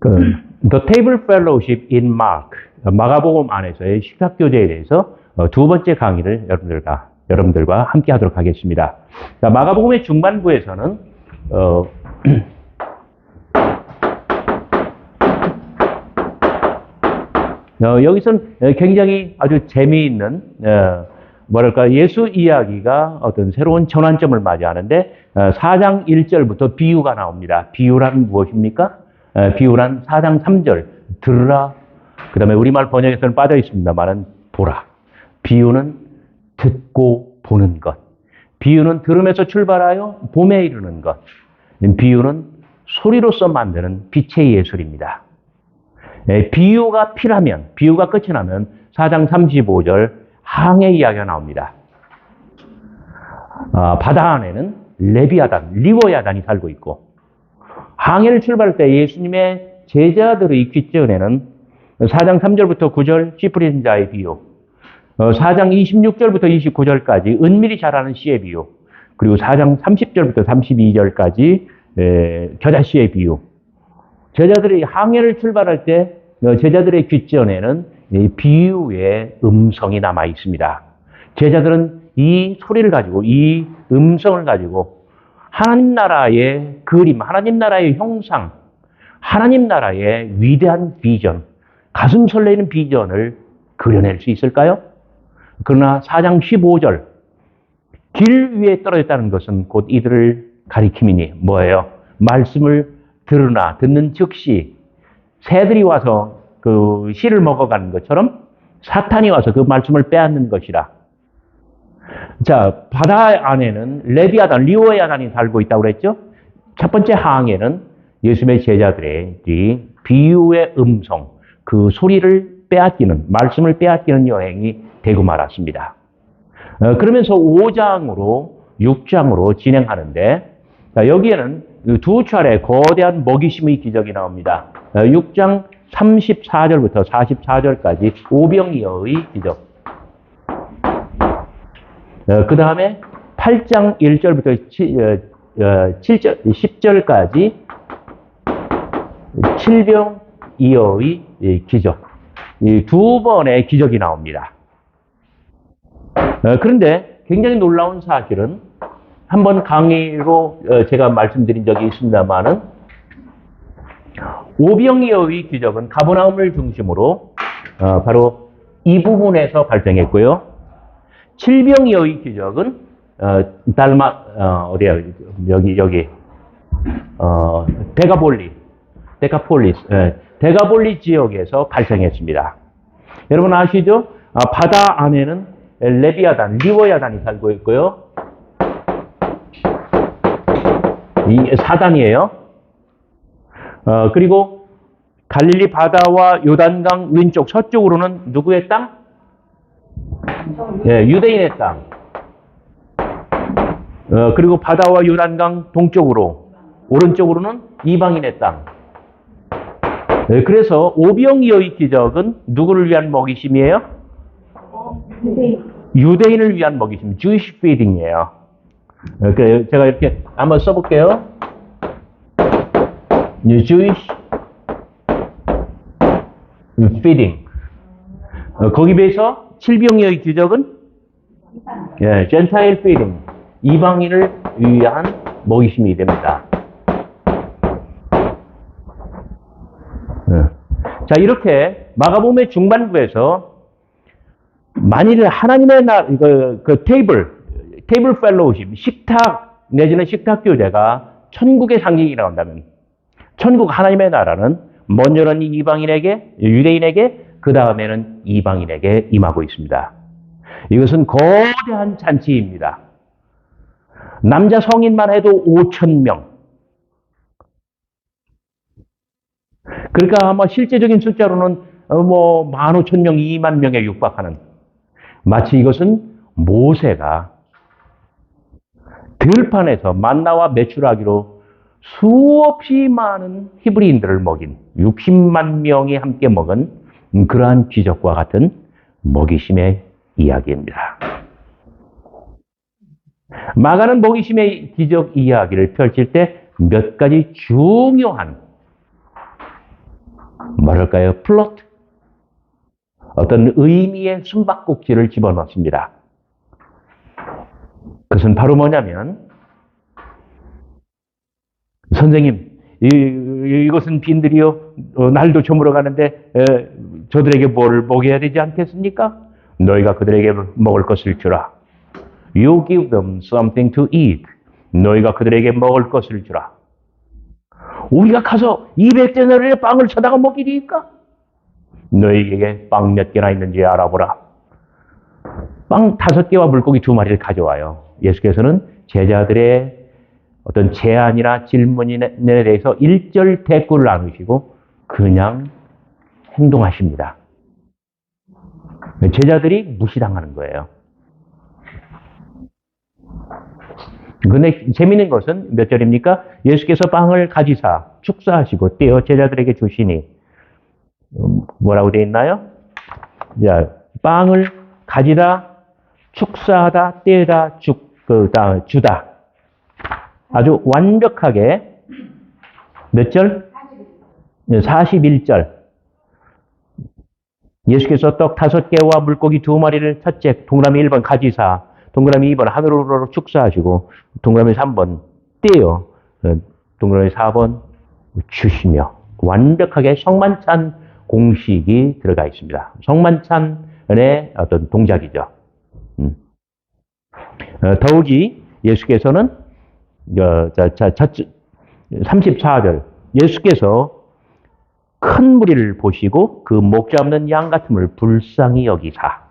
The Table Fellowship in Mark, 마가복음 안에서의 식탁교제에 대해서 두 번째 강의를 여러분들과 함께 하도록 하겠습니다. 자, 마가복음의 중반부에서는 여기서는 굉장히 아주 재미있는 예수 이야기가 어떤 새로운 전환점을 맞이하는데 4장 1절부터 비유가 나옵니다. 비유란 무엇입니까? 비유란 4장 3절 들으라. 그 다음에 우리말 번역에서는 빠져 있습니다만은 보라. 비유는 듣고 보는 것. 비유는 들음에서 출발하여 봄에 이르는 것. 비유는 소리로서 만드는 빛의 예술입니다. 비유가 필하면, 비유가 끝이 나면 4장 35절 항해 이야기가 나옵니다. 바다 안에는 레비아단, 리워야단이 살고 있고, 항해를 출발할 때 예수님의 제자들의 귓전에는 4장 3절부터 9절 씨 뿌린 자의 비유, 4장 26절부터 29절까지 은밀히 자라는 씨의 비유, 그리고 4장 30절부터 32절까지 겨자씨의 비유. 제자들이 항해를 출발할 때 제자들의 귓전에는 비유의 음성이 남아 있습니다. 제자들은 이 소리를 가지고, 이 음성을 가지고 하나님 나라의 그림, 하나님 나라의 형상, 하나님 나라의 위대한 비전, 가슴 설레는 비전을 그려낼 수 있을까요? 그러나 4장 15절, 길 위에 떨어졌다는 것은 곧 이들을 가리킴이니 뭐예요? 말씀을 들으나 듣는 즉시 새들이 와서 그 씨를 먹어가는 것처럼 사탄이 와서 그 말씀을 빼앗는 것이라. 자, 바다 안에는 레비아단, 리워야단이 살고 있다고 그랬죠? 첫 번째 항해는 예수님의 제자들의 비유의 음성, 그 소리를 빼앗기는, 말씀을 빼앗기는 여행이 되고 말았습니다. 그러면서 5장으로 6장으로 진행하는데, 여기에는 두 차례 거대한 먹이심의 기적이 나옵니다. 6장 34절부터 44절까지 오병이어의 기적. 그 다음에 8장 1절부터 7절, 10절까지 칠병이어의 기적. 이 두 번의 기적이 나옵니다. 그런데 굉장히 놀라운 사실은 한번 강의로 제가 말씀드린 적이 있습니다만은 오병이어의 기적은 가버나움을 중심으로 바로 이 부분에서 발생했고요. 칠병이어의 기적은 데가폴리 지역에서 발생했습니다. 여러분 아시죠? 바다 안에는 레비아단, 리워야단이 살고 있고요. 이 사단이에요. 그리고 갈릴리 바다와 요단강 왼쪽 서쪽으로는 누구의 땅? 유대인의 땅. 그리고 바다와 요단강 동쪽으로, 오른쪽으로는 이방인의 땅. 그래서 오병이어의 기적은 누구를 위한 먹이심이에요? 유대인을 위한 먹이심, Jewish feeding이에요. 제가 이렇게 한번 써볼게요. Jewish feeding. 거기에 비해서 칠병이어의 기적은 Gentile feeding. 이방인을 위한 먹이심이 됩니다. 자, 이렇게 마가복음의 중반부에서 만일 하나님의 테이블 펠로우십, 식탁 내지는 식탁 교제가 천국의 상징이라고 한다면, 천국 하나님의 나라는 먼저는 이방인에게, 유대인에게, 그 다음에는 이방인에게 임하고 있습니다. 이것은 거대한 잔치입니다. 남자 성인만 해도 5,000명. 그러니까 아마 실제적인 숫자로는 15,000명, 2만 명에 육박하는, 마치 이것은 모세가 들판에서 만나와 메추라기로 수없이 많은 히브리인들을 먹인 60만 명이 함께 먹은 그러한 기적과 같은 먹이심의 이야기입니다. 마가는 먹이심의 기적 이야기를 펼칠 때 몇 가지 중요한 뭐랄까요? 플롯? 어떤 의미의 숨바꼭질을 집어넣습니다. 그것은 바로 뭐냐면, 선생님, 이것은 빈들이요, 날도 저물어 가는데 저들에게 뭐를 먹여야 되지 않겠습니까? 너희가 그들에게 먹을 것을 주라. You give them something to eat. 너희가 그들에게 먹을 것을 주라. 우리가 가서 200데나리의 빵을 사다가 먹이리까? 너희에게 빵 몇 개나 있는지 알아보라. 빵 5개와 물고기 2마리를 가져와요. 예수께서는 제자들의 어떤 제안이나 질문에 대해서 일절 대꾸를 나누시고 그냥 행동하십니다. 제자들이 무시당하는 거예요. 근데 재미있는 것은 몇 절입니까? 예수께서 빵을 가지사 축사하시고 떼어 제자들에게 주시니 뭐라고 되어 있나요? 자, 빵을 가지다, 축사하다, 떼다, 주다. 아주 완벽하게 몇 절? 41절. 예수께서 떡 5개와 물고기 2마리를 첫째 동그라미 1번 가지사, 동그라미 2번 하늘으로 축사하시고 동그라미 3번 떼어, 동그라미 4번 주시며 완벽하게 성만찬 공식이 들어가 있습니다. 성만찬의 어떤 동작이죠. 더욱이 예수께서는 34절 예수께서 큰 무리를 보시고 그 목자 없는 양 같음을 불쌍히 여기사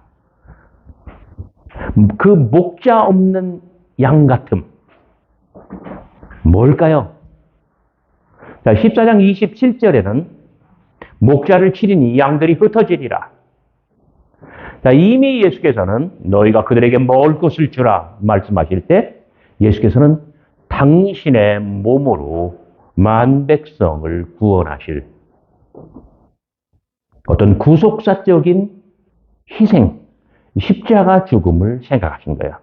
그 목자 없는 양 같음 뭘까요? 자, 14장 27절에는 목자를 치리니 양들이 흩어지리라. 자, 이미 예수께서는 너희가 그들에게 먹을 것을 주라 말씀하실 때 예수께서는 당신의 몸으로 만 백성을 구원하실 어떤 구속사적인 희생, 십자가 죽음을 생각하신 거예요.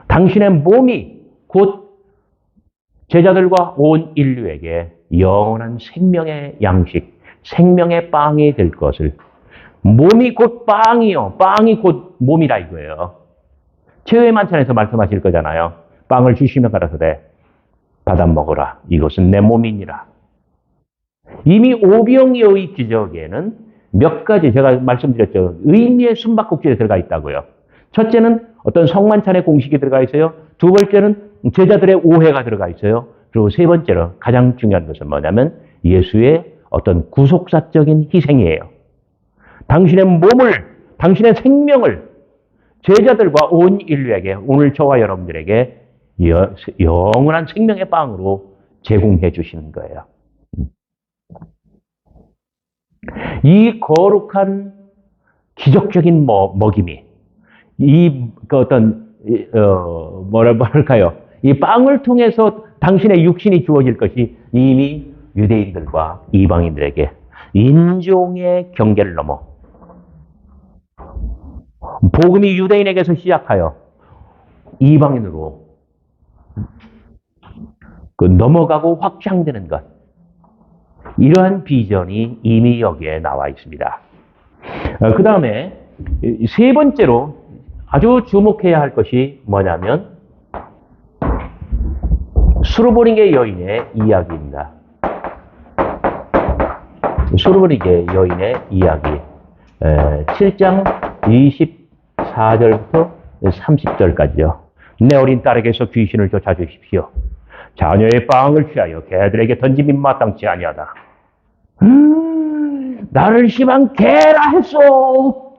당신의 몸이 곧 제자들과 온 인류에게 영원한 생명의 양식, 생명의 빵이 될 것을 몸이 곧 빵이요. 빵이 곧 몸이라 이거예요. 최후의 만찬에서 말씀하실 거잖아요. 빵을 주시며 가라사대 받아 먹으라. 이것은 내 몸이니라. 이미 오병이어의 기적에는 몇 가지 제가 말씀드렸죠. 의미의 숨바꼭질에 들어가 있다고요. 첫째는 어떤 성만찬의 공식이 들어가 있어요. 두 번째는 제자들의 오해가 들어가 있어요. 그리고 세 번째로 가장 중요한 것은 뭐냐면 예수의 어떤 구속사적인 희생이에요. 당신의 몸을, 당신의 생명을 제자들과 온 인류에게, 오늘 저와 여러분들에게 영원한 생명의 빵으로 제공해 주시는 거예요. 이 거룩한 기적적인 먹임이 뭐랄까요? 이 빵을 통해서 당신의 육신이 주어질 것이 이미 유대인들과 이방인들에게 인종의 경계를 넘어 복음이 유대인에게서 시작하여 이방인으로 넘어가고 확장되는 것. 이러한 비전이 이미 여기에 나와 있습니다. 그 다음에 세 번째로 아주 주목해야 할 것이 뭐냐면 수르보니게 여인의 이야기입니다. 수르보니게 여인의 이야기 7장 24절부터 30절까지요. 내 어린 딸에게서 귀신을 쫓아주십시오. 자녀의 빵을 취하여 개들에게 던짐이 마땅치 아니하다. 나를 심한 개라 했소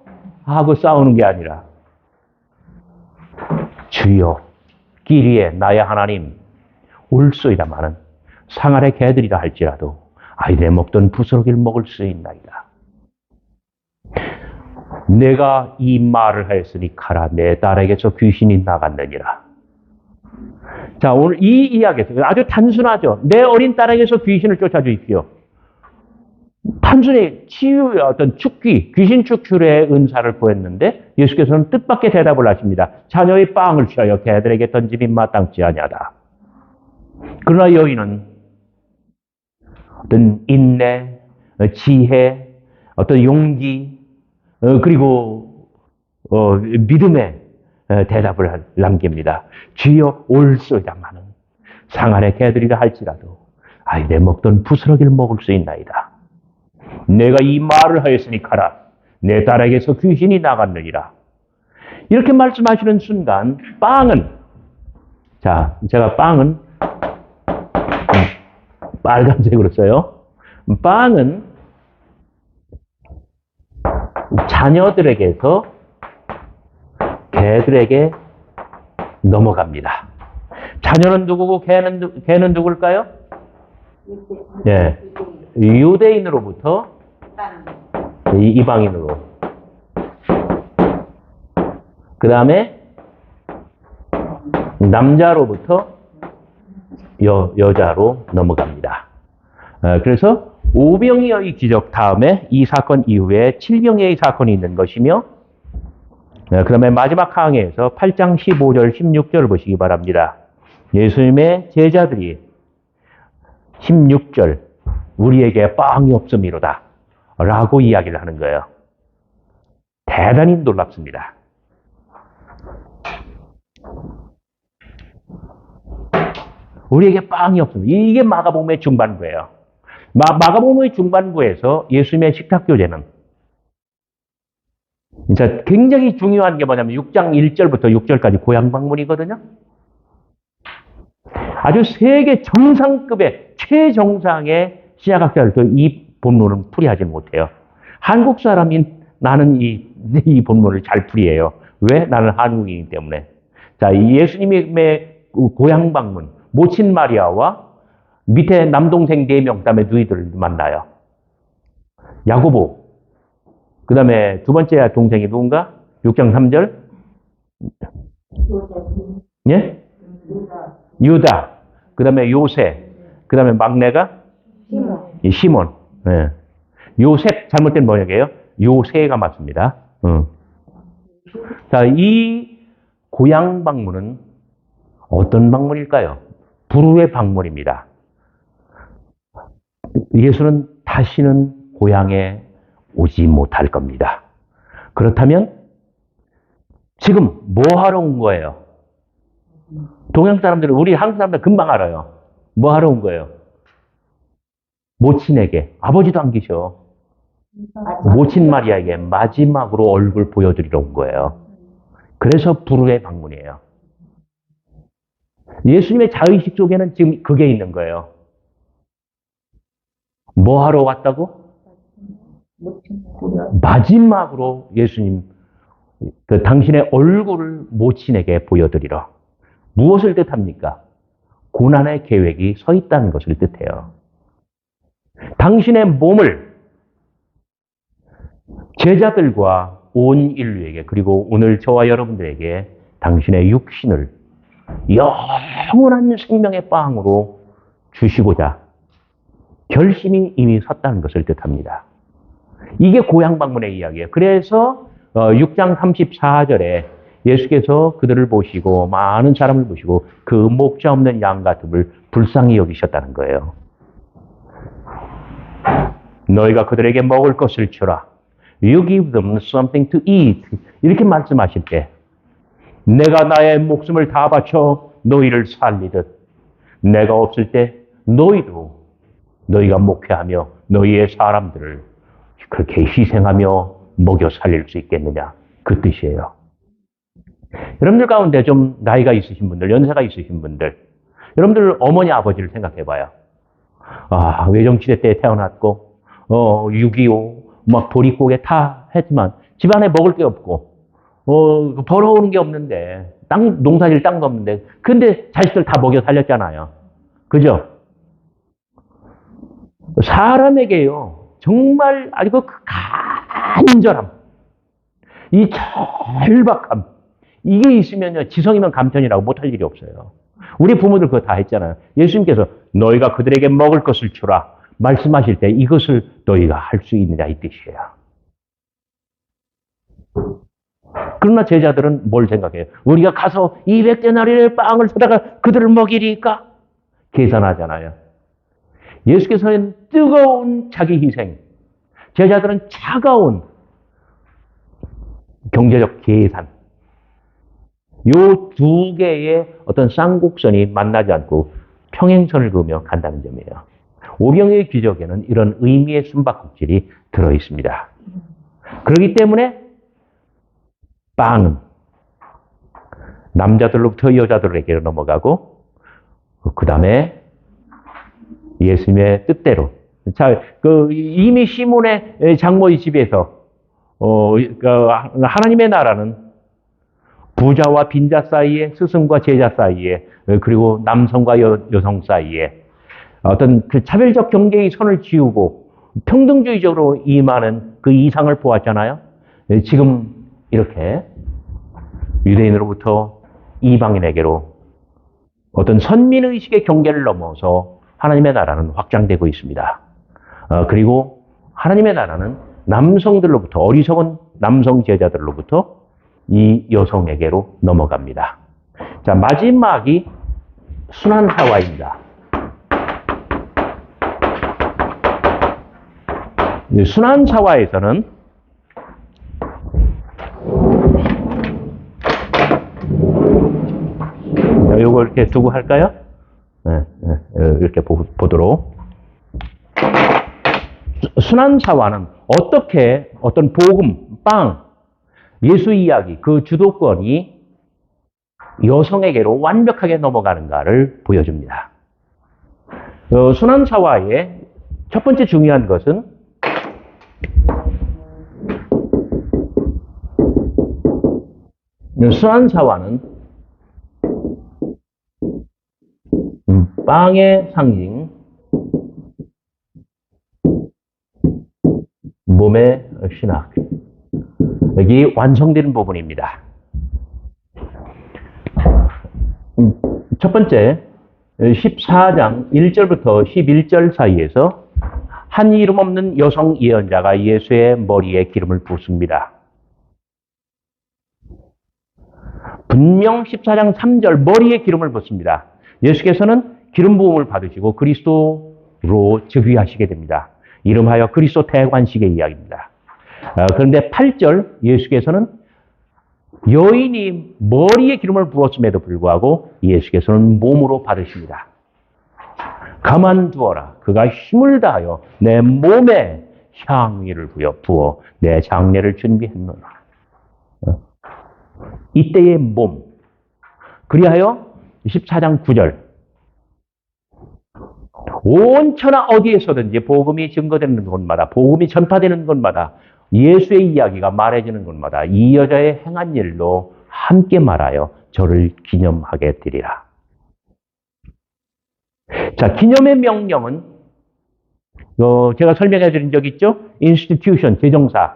하고 싸우는 게 아니라 주여 끼리에 나의 하나님 올소이다마는 상 아래 개들이라 할지라도 아이들의 먹던 부스러기를 먹을 수 있나이다. 내가 이 말을 하였으니 가라 내 딸에게서 귀신이 나갔느니라. 자, 오늘 이 이야기에서 아주 단순하죠. 내 어린 딸에게서 귀신을 쫓아주십시오. 단순히 치유의 어떤 축귀, 귀신 축출의 은사를 보였는데 예수께서는 뜻밖의 대답을 하십니다. 자녀의 빵을 취하여 개들에게 던짐이 마땅치 아니하다. 그러나 여인은 어떤 인내, 지혜, 어떤 용기, 그리고 믿음의 대답을 남깁니다. 주여 올소이다마는 상 안에 개들이라 할지라도 내 먹던 부스러기를 먹을 수 있나이다. 내가 이 말을 하였으니 가라. 내 딸에게서 귀신이 나갔느니라. 이렇게 말씀하시는 순간 빵은 제가 빵은 빨간색으로 써요. 빵은 자녀들에게서 개들에게 넘어갑니다. 자녀는 누구고 개는 누굴까요? 예, 유대인으로부터 이방인으로. 그 다음에 남자로부터 여자로 넘어갑니다. 그래서 오병이어의 기적 다음에 이 사건 이후에 칠병이의 사건이 있는 것이며, 그 다음에 마지막 항해에서 8장 15절, 16절을 보시기 바랍니다. 예수님의 제자들이 16절, 우리에게 빵이 없음이로다 라고 이야기를 하는 거예요. 대단히 놀랍습니다. 우리에게 빵이 없습니다. 이게 마가복음의 중반부예요. 마가복음의 중반부에서 예수님의 식탁교제는 진짜 굉장히 중요한 게 뭐냐면 6장 1절부터 6절까지 고향 방문이거든요. 아주 세계 정상급의 최정상의 신약학자들도 이 본문은 풀이하지 못해요. 한국 사람인 나는 이 본문을 잘 풀이해요. 왜? 나는 한국인이기 때문에. 자, 예수님의 고향 방문, 모친 마리아와 밑에 남동생 4명, 그 다음에 누이들을 만나요. 야고보, 그 다음에 두 번째 동생이 누군가? 6장 3절? 예? 유다. 그 다음에 요셉. 그 다음에 막내가? 시몬. 예. 요셉, 잘못된 번역이에요. 요새가 맞습니다. 자, 이 고향 방문은 어떤 방문일까요? 불후의 방문입니다. 예수는 다시는 고향에 오지 못할 겁니다. 그렇다면 지금 뭐 하러 온 거예요? 동양 사람들은, 우리 한국 사람들 금방 알아요. 뭐 하러 온 거예요? 모친에게, 아버지도 안 계셔. 모친 마리아에게 마지막으로 얼굴 보여드리러 온 거예요. 그래서 불후의 방문이에요. 예수님의 자의식 속에는 지금 그게 있는 거예요. 뭐 하러 왔다고? 마지막으로 예수님, 당신의 얼굴을 모친에게 보여드리러. 무엇을 뜻합니까? 고난의 계획이 서 있다는 것을 뜻해요. 당신의 몸을 제자들과 온 인류에게, 그리고 오늘 저와 여러분들에게 당신의 육신을 영원한 생명의 빵으로 주시고자 결심이 이미 섰다는 것을 뜻합니다. 이게 고향 방문의 이야기예요. 그래서 6장 34절에 예수께서 그들을 보시고 많은 사람을 보시고 그 목자 없는 양 같음을 불쌍히 여기셨다는 거예요. 너희가 그들에게 먹을 것을 주라. You give them something to eat. 이렇게 말씀하실 때 내가 나의 목숨을 다 바쳐 너희를 살리듯 내가 없을 때 너희가 목회하며 너희의 사람들을 그렇게 희생하며 먹여 살릴 수 있겠느냐, 그 뜻이에요. 여러분들 가운데 좀 나이가 있으신 분들, 연세가 있으신 분들, 여러분들 어머니 아버지를 생각해 봐요. 외정시대 때 태어났고 6.25 막 보릿고개 다 했지만 집안에 먹을 게 없고 벌어오는 게 없는데 농사질 땅도 없는데 근데 자식들 다 먹여 살렸잖아요. 그죠? 사람에게요 정말 아주 그 간절함, 이 절박함, 이게 있으면요 지성이면 감천이라고 못할 일이 없어요. 우리 부모들 그거 다 했잖아요. 예수님께서 너희가 그들에게 먹을 것을 주라 말씀하실 때 이것을 너희가 할 수 있느냐 이 뜻이에요. 그러나 제자들은 뭘 생각해요? 우리가 가서 200데나리의 빵을 사다가 그들을 먹이리까? 계산하잖아요. 예수께서는 뜨거운 자기 희생, 제자들은 차가운 경제적 계산, 요 두 개의 어떤 쌍곡선이 만나지 않고 평행선을 그으며 간다는 점이에요. 오병이의 기적에는 이런 의미의 숨바꼭질이 들어 있습니다. 그렇기 때문에 빵은 남자들로부터 여자들에게 넘어가고, 그 다음에 예수님의 뜻대로. 자, 이미 시몬의 장모의 집에서, 하나님의 나라는 부자와 빈자 사이에, 스승과 제자 사이에, 그리고 남성과 여성 사이에 어떤 그 차별적 경계의 선을 지우고 평등주의적으로 임하는 그 이상을 보았잖아요. 지금 이렇게 유대인으로부터 이방인에게로 어떤 선민의식의 경계를 넘어서 하나님의 나라는 확장되고 있습니다. 그리고 하나님의 나라는 남성들로부터, 어리석은 남성 제자들로부터 이 여성에게로 넘어갑니다. 자, 마지막이 순환사화입니다. 순환사화에서는 요거 이렇게 두고 할까요? 이렇게 보도록. 순환사화는 어떻게 어떤 복음, 빵, 예수 이야기, 그 주도권이 여성에게로 완벽하게 넘어가는가를 보여줍니다. 순환사화의 첫 번째 중요한 것은 순환사화는 빵의 상징, 몸의 신학, 여기 완성되는 부분입니다. 첫 번째, 14장 1절부터 11절 사이에서 한 이름 없는 여성 예언자가 예수의 머리에 기름을 붓습니다. 분명 14장 3절 머리에 기름을 붓습니다. 예수께서는 기름 부음을 받으시고 그리스도로 즉위하시게 됩니다. 이름하여 그리스도 대관식의 이야기입니다. 그런데 8절 예수께서는 여인이 머리에 기름을 부었음에도 불구하고 예수께서는 몸으로 받으십니다. 가만두어라. 그가 힘을 다하여 내 몸에 향유를 부어 내 장례를 준비했노라. 이때의 몸. 그리하여 14장 9절 온 천하 어디에서든지 복음이 증거되는 곳마다, 복음이 전파되는 곳마다, 예수의 이야기가 말해지는 곳마다 이 여자의 행한 일로 함께 말하여 저를 기념하게 되리라. 자, 기념의 명령은 제가 설명해 드린 적 있죠? institution, 제정사.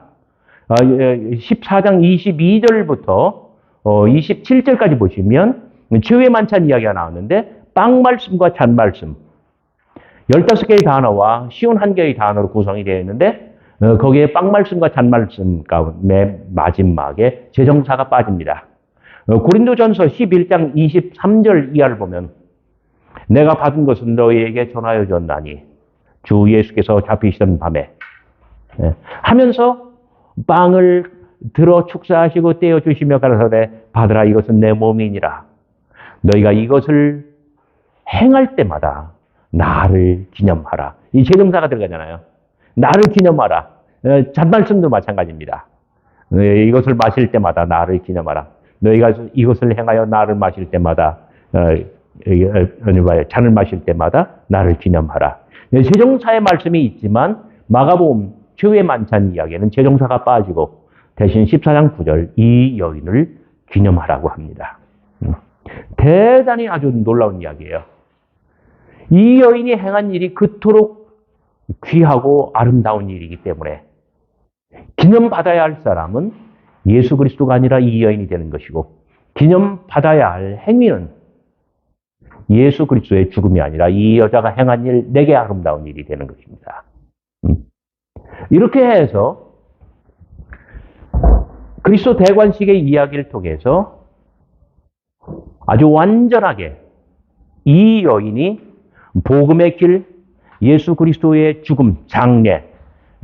14장 22절부터 27절까지 보시면 최후의 만찬 이야기가 나왔는데 빵 말씀과 잔 말씀 15개의 단어와 쉬운 한 개의 단어로 구성이 되어 있는데 거기에 빵 말씀과 잔 말씀 가운데 마지막에 제정사가 빠집니다. 고린도전서 11장 23절 이하를 보면 내가 받은 것은 너희에게 전하여 줬나니 주 예수께서 잡히시던 밤에 하면서 빵을 들어 축사하시고 떼어 주시며 가라사대 받으라 이것은 내 몸이니라. 너희가 이것을 행할 때마다 나를 기념하라. 이 제정사가 들어가잖아요. 나를 기념하라. 잔말씀도 마찬가지입니다. 이것을 마실 때마다 나를 기념하라. 너희가 이것을 행하여 나를 마실 때마다 잔을 마실 때마다 나를 기념하라. 제정사의 말씀이 있지만 마가복음 최후의 만찬 이야기에는 제정사가 빠지고 대신 14장 9절 이 여인을 기념하라고 합니다. 대단히 아주 놀라운 이야기예요. 이 여인이 행한 일이 그토록 귀하고 아름다운 일이기 때문에 기념받아야 할 사람은 예수 그리스도가 아니라 이 여인이 되는 것이고 기념받아야 할 행위는 예수 그리스도의 죽음이 아니라 이 여자가 행한 일, 내게 아름다운 일이 되는 것입니다. 이렇게 해서 그리스도 대관식의 이야기를 통해서 아주 완전하게 이 여인이 복음의 길, 예수 그리스도의 죽음, 장례,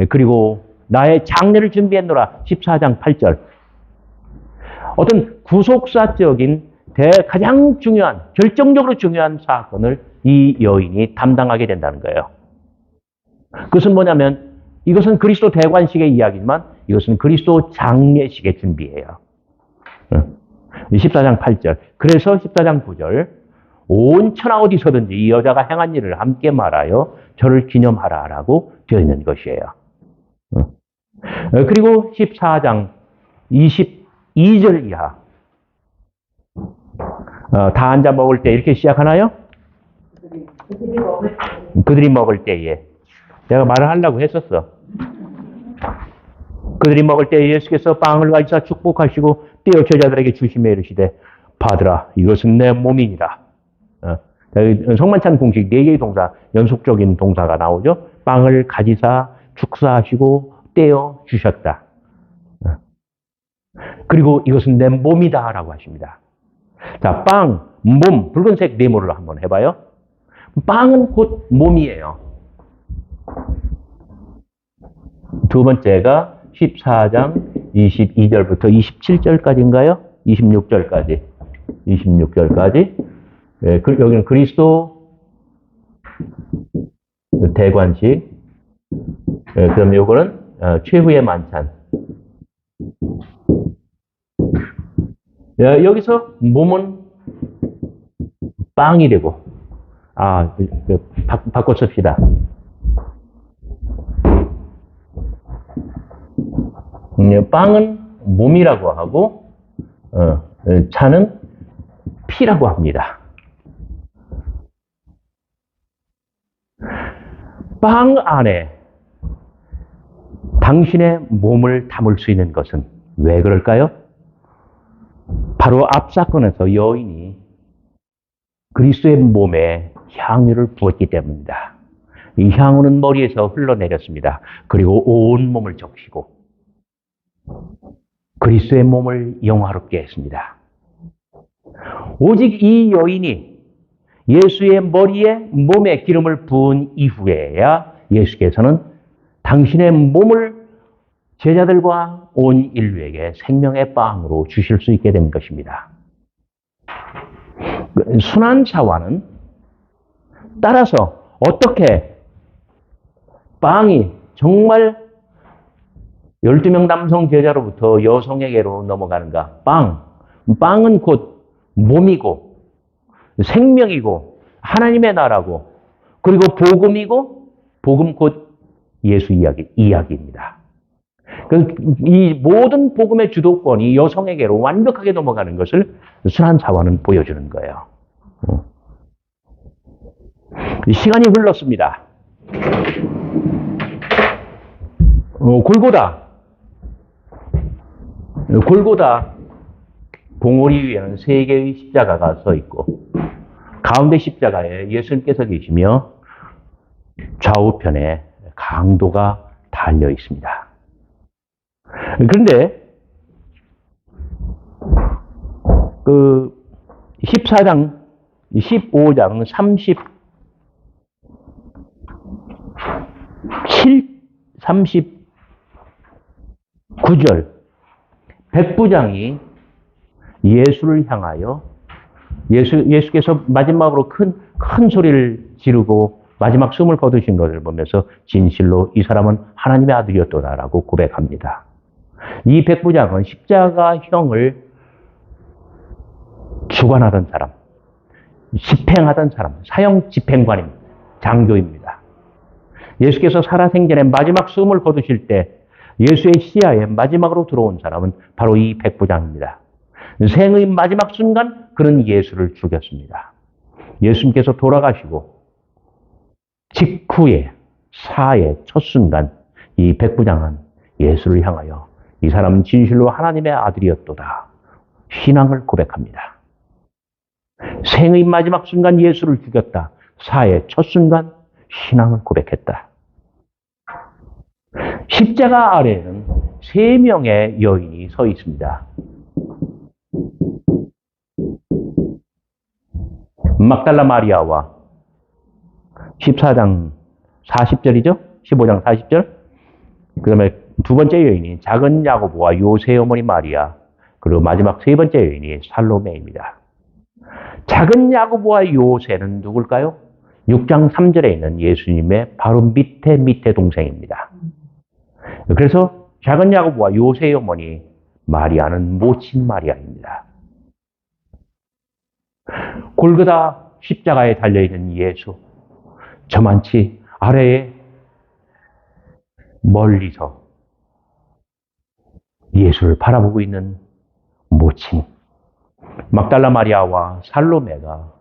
그리고 나의 장례를 준비했노라. 14장 8절. 어떤 구속사적인 가장 중요한, 결정적으로 중요한 사건을 이 여인이 담당하게 된다는 거예요. 그것은 뭐냐면 이것은 그리스도 대관식의 이야기지만 이것은 그리스도 장례식의 준비예요. 14장 8절. 그래서 14장 9절. 온 천하 어디서든지 이 여자가 행한 일을 함께 말하여 저를 기념하라라고 되어 있는 것이에요. 그리고 14장 22절 이하. 다 앉아 먹을 때 이렇게 시작하나요? 그들이 먹을 때에. 내가 말을 하려고 했었어. 그들이 먹을 때 예수께서 빵을 가지사 축복하시고 떼어 제자들에게 주시며 이르시되 받으라 이것은 내 몸이니라. 성만찬 공식 4개의 동사, 연속적인 동사가 나오죠. 빵을 가지사 축사하시고 떼어 주셨다. 그리고 이것은 내 몸이다 라고 하십니다. 자, 빵, 몸, 붉은색 네모를 한번 해봐요. 빵은 곧 몸이에요. 두 번째가 14장 22절부터 27절까지인가요? 26절까지. 26절까지. 네, 여기는 그리스도 대관식. 네, 그럼 요거는 최후의 만찬. 여기서 몸은 빵이 되고, 바꿔 씁시다. 빵은 몸이라고 하고, 차는 피라고 합니다. 빵 안에 당신의 몸을 담을 수 있는 것은 왜 그럴까요? 바로 앞 사건에서 여인이 그리스도의 몸에 향유를 부었기 때문입니다. 이 향유는 머리에서 흘러내렸습니다. 그리고 온 몸을 적시고 그리스도의 몸을 영화롭게 했습니다. 오직 이 여인이 예수의 머리에 몸에 기름을 부은 이후에야 예수께서는 당신의 몸을 제자들과 온 인류에게 생명의 빵으로 주실 수 있게 된 것입니다. 순환사화는 따라서 어떻게 빵이 정말 12명 남성 제자로부터 여성에게로 넘어가는가? 빵은 곧 몸이고 생명이고 하나님의 나라고 그리고 복음이고 복음 곧 예수 이야기입니다. 이 모든 복음의 주도권이 여성에게로 완벽하게 넘어가는 것을 순환사화는 보여주는 거예요. 시간이 흘렀습니다. 골고다 봉우리 위에는 3개의 십자가가 서 있고 가운데 십자가에 예수님께서 계시며 좌우편에 강도가 달려 있습니다. 그런데 14장, 15장 39절 백부장이 예수를 향하여 예수께서 마지막으로 큰 소리를 지르고 마지막 숨을 거두신 것을 보면서 진실로 이 사람은 하나님의 아들이었더라라고 고백합니다. 이 백부장은 십자가형을 주관하던 사람, 집행하던 사람, 사형 집행관입니다. 장교입니다. 예수께서 살아생전에 마지막 숨을 거두실 때 예수의 시야에 마지막으로 들어온 사람은 바로 이 백부장입니다. 생의 마지막 순간 그는 예수를 죽였습니다. 예수님께서 돌아가시고 직후에 사의 첫 순간 이 백부장은 예수를 향하여 이 사람은 진실로 하나님의 아들이었도다. 신앙을 고백합니다. 생의 마지막 순간 예수를 죽였다. 사의 첫 순간 신앙을 고백했다. 십자가 아래에는 3명의 여인이 서 있습니다. 막달라 마리아와 14장 40절이죠? 15장 40절. 그 다음에 두 번째 여인이 작은 야고보와 요새의 어머니 마리아, 그리고 마지막 세 번째 여인이 살로메입니다. 작은 야고보와 요새는 누굴까요? 6장 3절에 있는 예수님의 바로 밑에 동생입니다. 그래서 작은 야고보와 요새의 어머니 마리아는 모친 마리아입니다. 골고다 십자가에 달려있는 예수, 저만치 아래에 멀리서 예수를 바라보고 있는 모친 막달라 마리아와 살로메가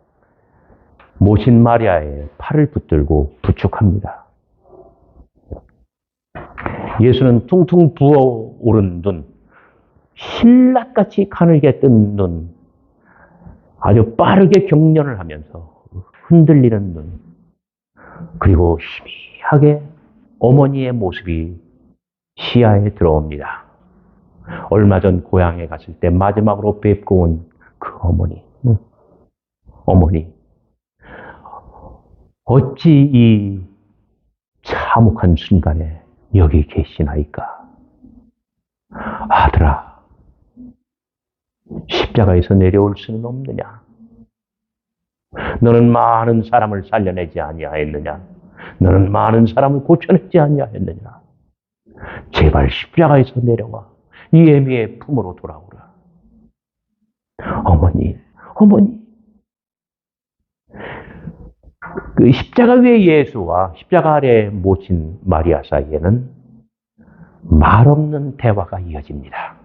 모친 마리아의 팔을 붙들고 부축합니다. 예수는 퉁퉁 부어오른 눈, 신라같이 가늘게 뜬 눈, 아주 빠르게 경련을 하면서 흔들리는 눈, 그리고 희미하게 어머니의 모습이 시야에 들어옵니다. 얼마 전 고향에 갔을 때 마지막으로 뵙고 온 그 어머니. 어머니. 어찌 이 참혹한 순간에 여기 계시나이까. 아들아, 십자가에서 내려올 수는 없느냐? 너는 많은 사람을 살려내지 아니하였느냐? 너는 많은 사람을 고쳐내지 아니하였느냐? 제발 십자가에서 내려와 이 애미의 품으로 돌아오라. 어머니, 어머니. 그 십자가 위에 예수와 십자가 아래 모친 마리아 사이에는 말없는 대화가 이어집니다.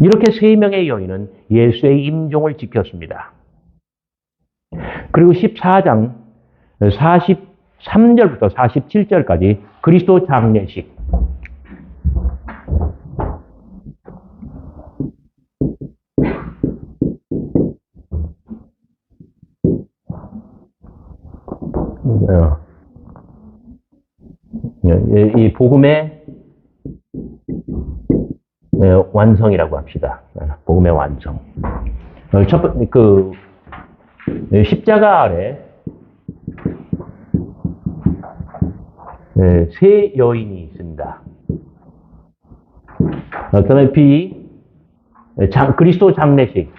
이렇게 세 명의 여인은 예수의 임종을 지켰습니다. 그리고 14장 43절부터 47절까지 그리스도 장례식. 이 복음의 완성이라고 합시다. 복음의 완성. 첫 번째, 십자가 아래 세 여인이 있습니다. 그다음에 그리스도 장례식.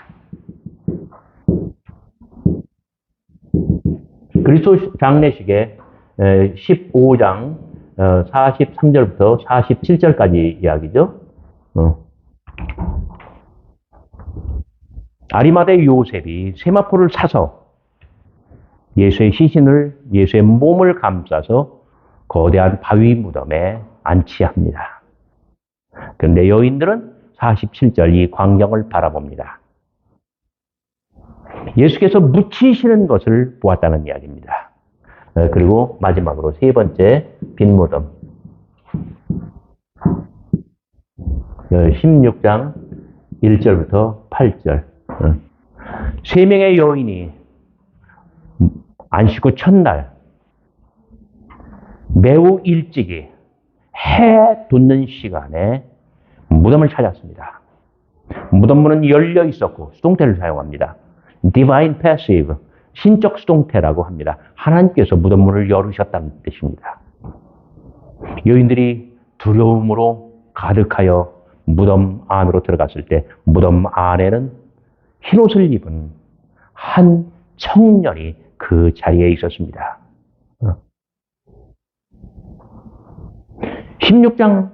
그리스도 장례식의 15장 43절부터 47절까지 이야기죠. 아리마대 요셉이 세마포를 사서 예수의 시신을, 예수의 몸을 감싸서 거대한 바위 무덤에 안치합니다. 그런데 여인들은 47절 이 광경을 바라봅니다. 예수께서 묻히시는 것을 보았다는 이야기입니다. 그리고 마지막으로 세 번째 빈 무덤. 16장 1절부터 8절. 세 명의 여인이 안식 후 첫날 매우 일찍이 해 돋는 시간에 무덤을 찾았습니다. 무덤문은 열려 있었고 수동태를 사용합니다. Divine Passive, 신적 수동태라고 합니다. 하나님께서 무덤문을 열으셨다는 뜻입니다. 여인들이 두려움으로 가득하여 무덤 안으로 들어갔을 때 무덤 안에는 흰옷을 입은 한 청년이 그 자리에 있었습니다. 16장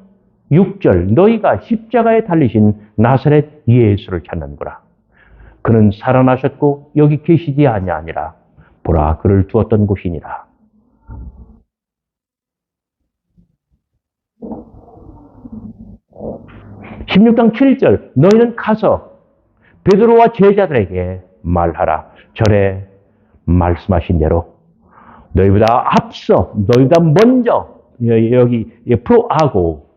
6절 너희가 십자가에 달리신 나사렛 예수를 찾는구나. 그는 살아나셨고 여기 계시지 아니하니라. 보라 그를 두었던 곳이니라. (16장 7절) 너희는 가서 베드로와 제자들에게 말하라. 전에 말씀하신 대로 너희보다 앞서, 너희보다 먼저, 여기 프로하고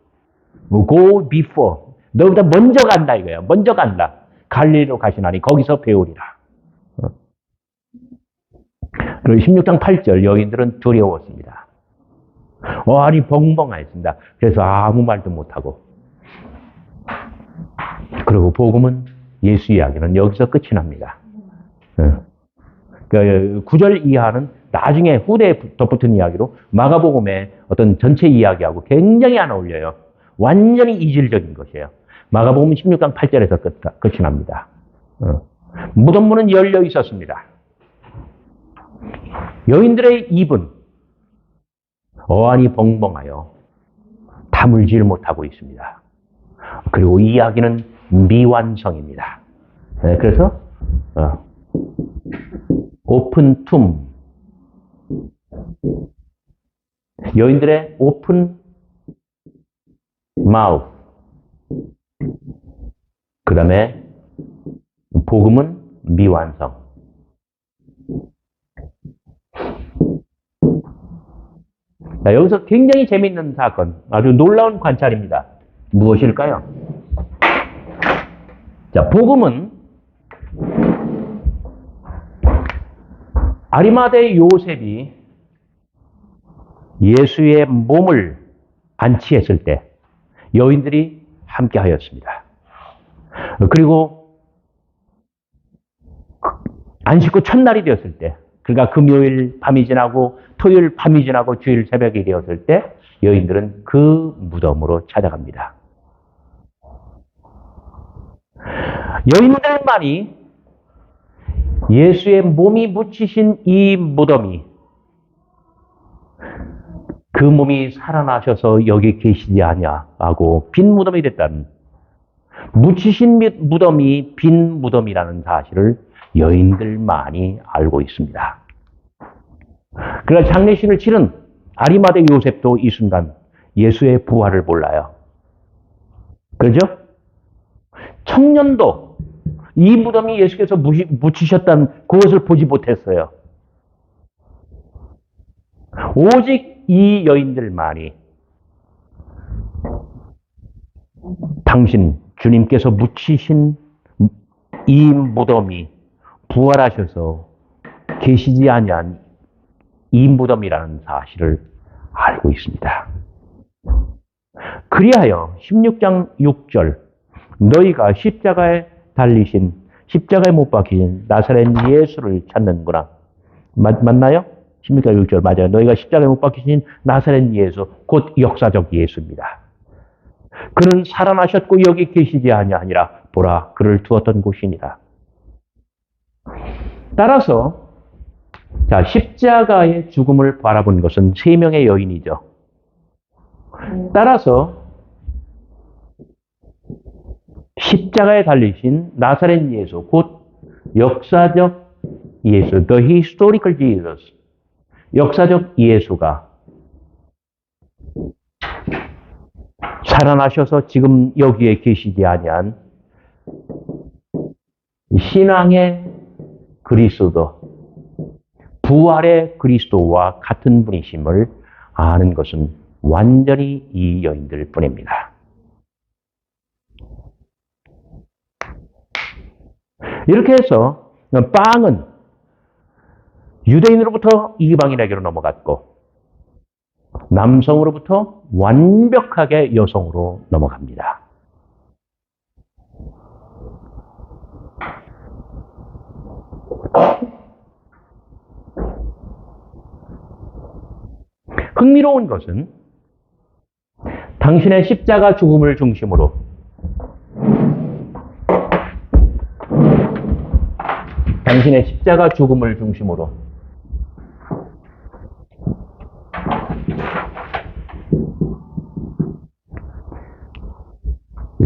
go before, 너희보다 먼저 간다 이거예요. 먼저 간다. 갈릴리로 가시나니 거기서 배우리라. 그리고 16장 8절 여인들은 두려웠습니다. 아니 벙벙했습니다. 그래서 아무 말도 못하고. 그리고 복음은 예수 이야기는 여기서 끝이 납니다. 9절 이하는 나중에 후대에 덧붙은 이야기로 마가복음의 어떤 전체 이야기하고 굉장히 안 어울려요. 완전히 이질적인 것이에요. 마가복음 16장 8절에서 끝이 납니다. 무덤문은 열려 있었습니다. 여인들의 입은 어안이 벙벙하여 다물질 못하고 있습니다. 그리고 이 이야기는 미완성입니다. 그래서 오픈 툼, 여인들의 오픈 마우스, 그 다음에 복음은 미완성. 자, 여기서 굉장히 재미있는 사건, 아주 놀라운 관찰입니다. 무엇일까요? 자, 복음은 아리마대 요셉이 예수의 몸을 안치했을 때 여인들이 함께 하였습니다. 그리고 안식구 첫날이 되었을 때, 그러니까 금요일 밤이 지나고 토요일 밤이 지나고 주일 새벽이 되었을 때 여인들은 그 무덤으로 찾아갑니다. 여인들만이 예수의 몸이 묻히신 이 무덤이, 그 몸이 살아나셔서 여기 계시지 않냐하고 빈 무덤이 됐다는, 묻히신 무덤이 빈 무덤이라는 사실을 여인들만이 알고 있습니다. 그러나 장례식을 치른 아리마대 요셉도 이 순간 예수의 부활을 몰라요. 그렇죠? 청년도 이 무덤이 예수께서 묻히셨다는 그것을 보지 못했어요. 오직 이 여인들만이 당신 주님께서 묻히신 이 무덤이 부활하셔서 계시지 아니한 이 무덤이라는 사실을 알고 있습니다. 그리하여 16장 6절, 너희가 십자가에 달리신, 십자가에 못 박히신 나사렛 예수를 찾는구나. 맞나요? 16장 6절 맞아요. 너희가 십자가에 못 박히신 나사렛 예수, 곧 역사적 예수입니다. 그는 살아나셨고 여기 계시지 아니하니라. 보라, 그를 두었던 곳이니라. 따라서 자, 십자가의 죽음을 바라본 것은 세 명의 여인이죠. 따라서 십자가에 달리신 나사렛 예수, 곧 역사적 예수, the historical Jesus, 역사적 예수가 살아나셔서 지금 여기에 계시지 아니한 신앙의 그리스도, 부활의 그리스도와 같은 분이심을 아는 것은 완전히 이 여인들 뿐입니다. 이렇게 해서 빵은 유대인으로부터 이방인에게로 넘어갔고 남성으로부터 완벽하게 여성으로 넘어갑니다. 흥미로운 것은 당신의 십자가 죽음을 중심으로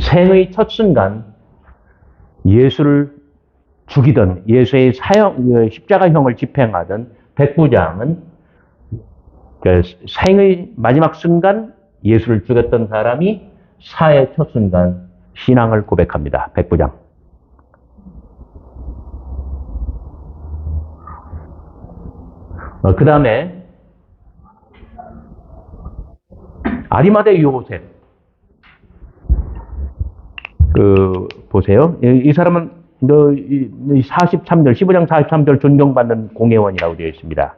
생의 첫 순간 예수를 죽이던, 예수의 십자가형을 집행하던 백부장은 생의 마지막 순간 예수를 죽였던 사람이 사의 첫 순간 신앙을 고백합니다. 백부장. 그 다음에 아리마대 요셉. 보세요. 이 사람은 43절, 15장 43절 존경받는 공회원이라고 되어 있습니다.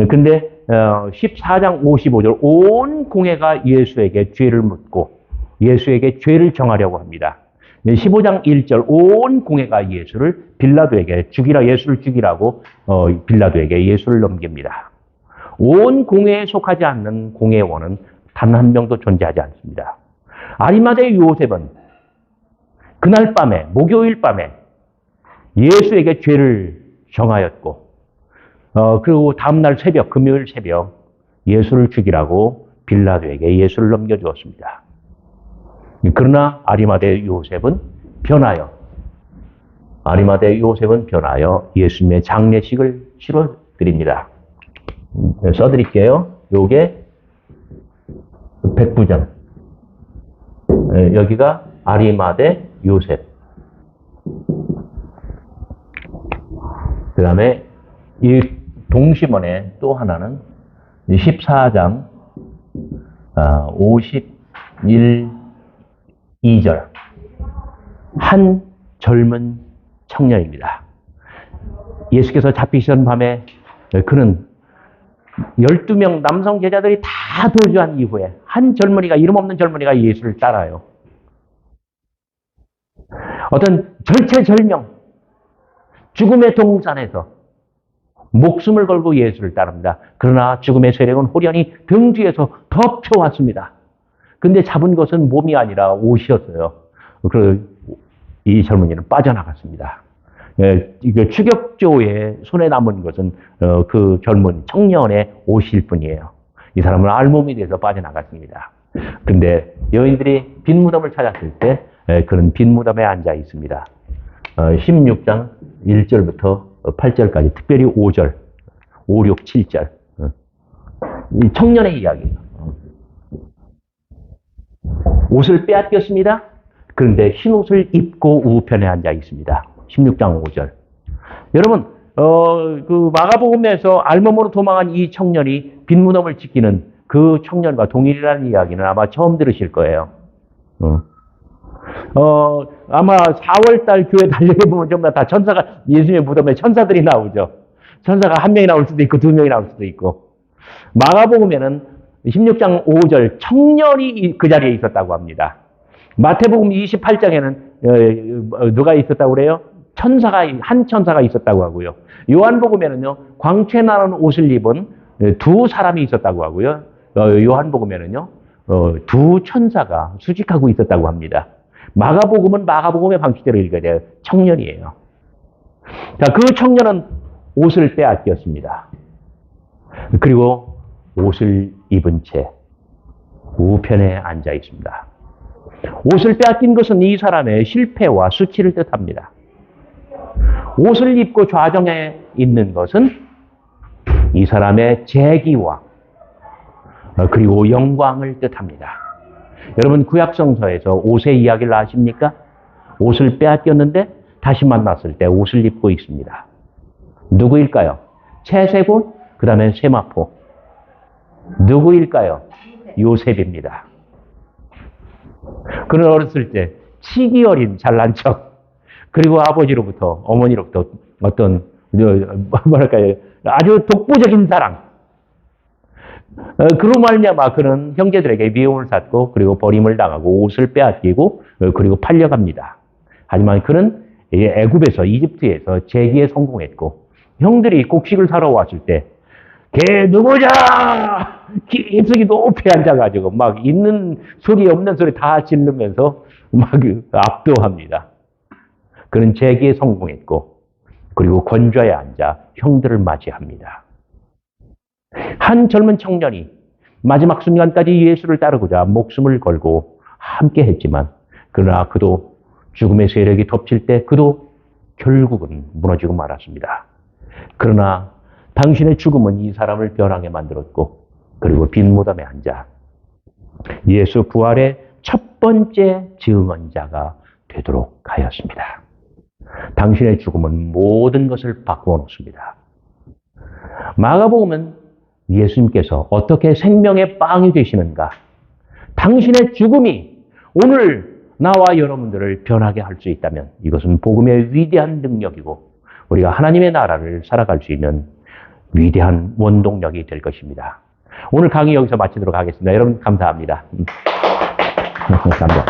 근데 14장 55절 온 공회가 예수에게 죄를 묻고 예수에게 죄를 정하려고 합니다. 15장 1절 온 공회가 예수를 빌라도에게 예수를 죽이라고 빌라도에게 예수를 넘깁니다. 온 공회에 속하지 않는 공회원은 단 한 명도 존재하지 않습니다. 아리마대 요셉은 그날 밤에 목요일 밤에 예수에게 죄를 정하였고 그리고 다음날 새벽 금요일 새벽 예수를 죽이라고 빌라도에게 예수를 넘겨주었습니다. 그러나 아리마대 요셉은 변하여 예수님의 장례식을 치러드립니다. 써드릴게요. 요게 백부장. 여기가 아리마대 요셉. 그 다음에 이 동심원의 또 하나는 14장 51, 2절. 한 젊은 청년입니다. 예수께서 잡히시던 밤에 그는 12명 남성 제자들이 다 도주한 이후에 한 젊은이가, 이름 없는 젊은이가 예수를 따라요. 어떤 절체절명, 죽음의 동산에서 목숨을 걸고 예수를 따릅니다. 그러나 죽음의 세력은 호련히 등 뒤에서 덮쳐왔습니다. 근데 잡은 것은 몸이 아니라 옷이었어요. 이 젊은이는 빠져나갔습니다. 추격조의 손에 남은 것은 그 젊은 청년의 옷일 뿐이에요. 이 사람은 알몸이 돼서 빠져나갔습니다. 근데 여인들이 빈 무덤을 찾았을 때 그는 빈 무덤에 앉아 있습니다. 16장 1절부터 8절까지, 특별히 5절, 5, 6, 7절. 이 청년의 이야기예요. 옷을 빼앗겼습니다. 그런데 흰 옷을 입고 우편에 앉아 있습니다. 16장 5절. 여러분, 그 마가복음에서 알몸으로 도망한 이 청년이 빈 무덤을 지키는 그 청년과 동일이라는 이야기는 아마 처음 들으실 거예요. 아마 4월달 교회 달력해보면 전부 다 천사가, 예수님의 무덤에 천사들이 나오죠. 천사가 한 명이 나올 수도 있고 두 명이 나올 수도 있고. 마가복음에는 16장 5절 청년이 그 자리에 있었다고 합니다. 마태복음 28장에는 누가 있었다고 그래요? 한 천사가 있었다고 하고요. 요한복음에는요, 광채 나는 옷을 입은 두 사람이 있었다고 하고요. 요한복음에는요, 두 천사가 수직하고 있었다고 합니다. 마가복음은 마가복음의 방식대로 읽어야 돼요. 청년이에요. 자, 그 청년은 옷을 빼앗겼습니다. 그리고 옷을 입은 채 우편에 앉아 있습니다. 옷을 빼앗긴 것은 이 사람의 실패와 수치를 뜻합니다. 옷을 입고 좌정에 있는 것은 이 사람의 재기와 그리고 영광을 뜻합니다. 여러분, 구약성서에서 옷의 이야기를 아십니까? 옷을 빼앗겼는데 다시 만났을 때 옷을 입고 있습니다. 누구일까요? 채세곤, 그 다음에 세마포. 누구일까요? 요셉입니다. 그는 어렸을 때 치기 어린 잘난 척, 그리고 아버지로부터, 어머니로부터 어떤 뭐랄까요, 아주 독보적인 사랑. 그로 말미암아 그는 형제들에게 미움을 샀고, 그리고 버림을 당하고 옷을 빼앗기고, 그리고 팔려갑니다. 하지만 그는 애굽에서, 이집트에서 재기에 성공했고, 형들이 곡식을 사러 왔을 때 걔 누구냐? 깊숙이 높이 앉아가지고 막 있는 소리 없는 소리 다 지르면서 막 압도합니다. 그는 재기에 성공했고, 그리고 권좌에 앉아 형들을 맞이합니다. 한 젊은 청년이 마지막 순간까지 예수를 따르고자 목숨을 걸고 함께 했지만, 그러나 그도 죽음의 세력이 덮칠 때 그도 결국은 무너지고 말았습니다. 그러나 당신의 죽음은 이 사람을 변하게 만들었고, 그리고 빈 무덤에 앉아 예수 부활의 첫 번째 증언자가 되도록 하였습니다. 당신의 죽음은 모든 것을 바꾸어 놓습니다. 마가복음은 예수님께서 어떻게 생명의 빵이 되시는가, 당신의 죽음이 오늘 나와 여러분들을 변하게 할 수 있다면 이것은 복음의 위대한 능력이고 우리가 하나님의 나라를 살아갈 수 있는 위대한 원동력이 될 것입니다. 오늘 강의 여기서 마치도록 하겠습니다. 여러분 감사합니다. 감사합니다.